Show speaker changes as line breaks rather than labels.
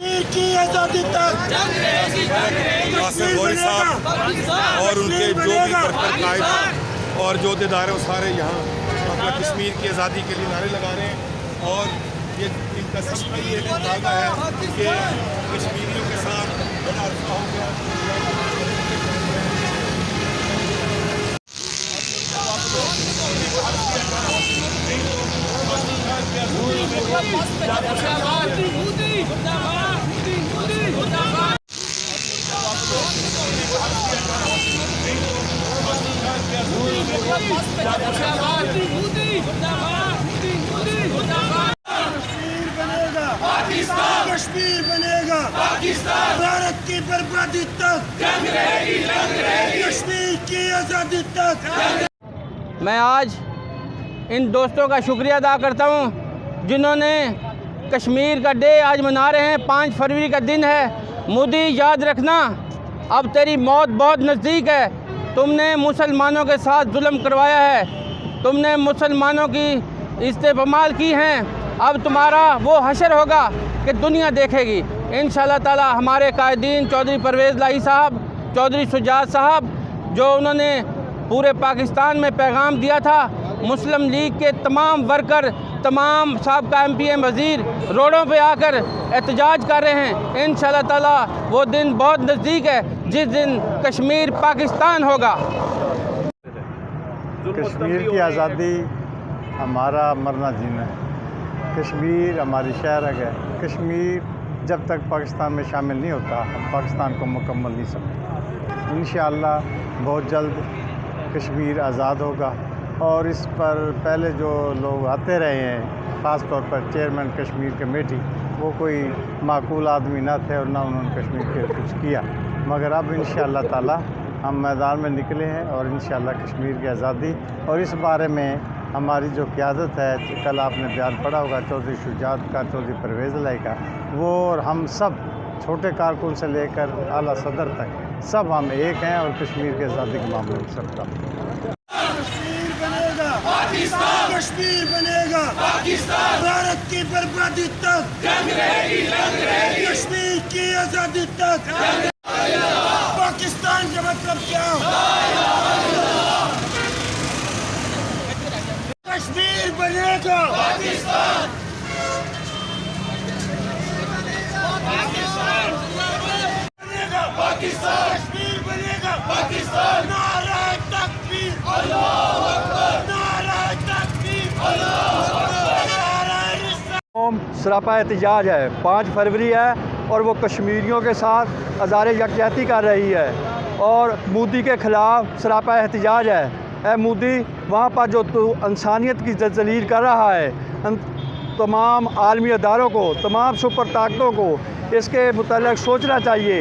की आजादी तक
कासिम गौरी साहब और उनके जो भी बरकर कायद और जो देदार हैं वो सारे यहाँ अपना कश्मीर की आज़ादी के लिए नारे लगा रहे हैं। और ये इनका सबका ये वादा है कि कश्मीरियों के साथ बड़ा अच्छा हो गया।
कश्मीर बनेगा पाकिस्तान, भारत की बर्बादी तक कश्मीर की आजादी तक।
मैं आज इन दोस्तों का शुक्रिया अदा करता हूँ जिन्होंने कश्मीर का डे आज मना रहे हैं। 5 फरवरी का दिन है। मोदी याद रखना, अब तेरी मौत बहुत नज़दीक है। तुमने मुसलमानों के साथ जुल्म करवाया है, तुमने मुसलमानों की इस्तेमाल की हैं। अब तुम्हारा वो हशर होगा कि दुनिया देखेगी इंशाअल्लाह ताला। हमारे कायदीन चौधरी परवेज़ इलाही साहब, चौधरी शुजात साहब, जो उन्होंने पूरे पाकिस्तान में पैगाम दिया था, मुस्लिम लीग के तमाम वर्कर, तमाम साबका MPM वज़ीर रोडों पे आकर एहतजाज कर रहे हैं। इंशाअल्लाह ताला वो दिन बहुत नज़दीक है जिस दिन कश्मीर पाकिस्तान होगा।
कश्मीर की आज़ादी हमारा मरना जीना है। कश्मीर हमारी शहर है। कश्मीर जब तक पाकिस्तान में शामिल नहीं होता हम पाकिस्तान को मुकम्मल नहीं समझते। इंशाअल्लाह बहुत जल्द कश्मीर आज़ाद होगा। और इस पर पहले जो लोग आते रहे हैं, ख़ास तौर पर चेयरमैन कश्मीर कमेटी, वो कोई माकूल आदमी ना थे और ना उन्होंने कश्मीर के कुछ किया। मगर अब इंशाअल्लाह ताला हम मैदान में निकले हैं और इंशाअल्लाह कश्मीर की आज़ादी, और इस बारे में हमारी जो क़यादत है, कल आपने बयान पढ़ा होगा चौधरी शुजात का, चौधरी परवेज़ इलाही का, वो और हम सब छोटे कारकुन से लेकर आला सदर तक सब हम एक हैं और कश्मीर की आज़ादी के मामले में सबका
कश्मीर बनेगा पाकिस्तान, कश्मीर बनेगा पाकिस्तान, भारत की बर्बादी तक कश्मीर की आजादी तक। पाकिस्तान का मतलब क्या? कश्मीर बनेगा पाकिस्तान, बनेगा पाकिस्तान, कश्मीर बनेगा पाकिस्तान। नारा तकबीर, अल्लाहू अकबर, नारा तकबीर, अल्लाहू अकबर, नारा इस्लाम।
सरापा एहतजाज है, 5 फरवरी है और वो कश्मीरियों के साथ अज़ार यकजहती कर रही है और मोदी के ख़िलाफ़ सरापा एहतजाज है। ए मोदी, वहाँ पर जो तू इंसानियत की जलील कर रहा है, तमाम आलमी अदारों को, तमाम सुपर ताकतों को इसके मुतल्लिक़ सोचना चाहिए।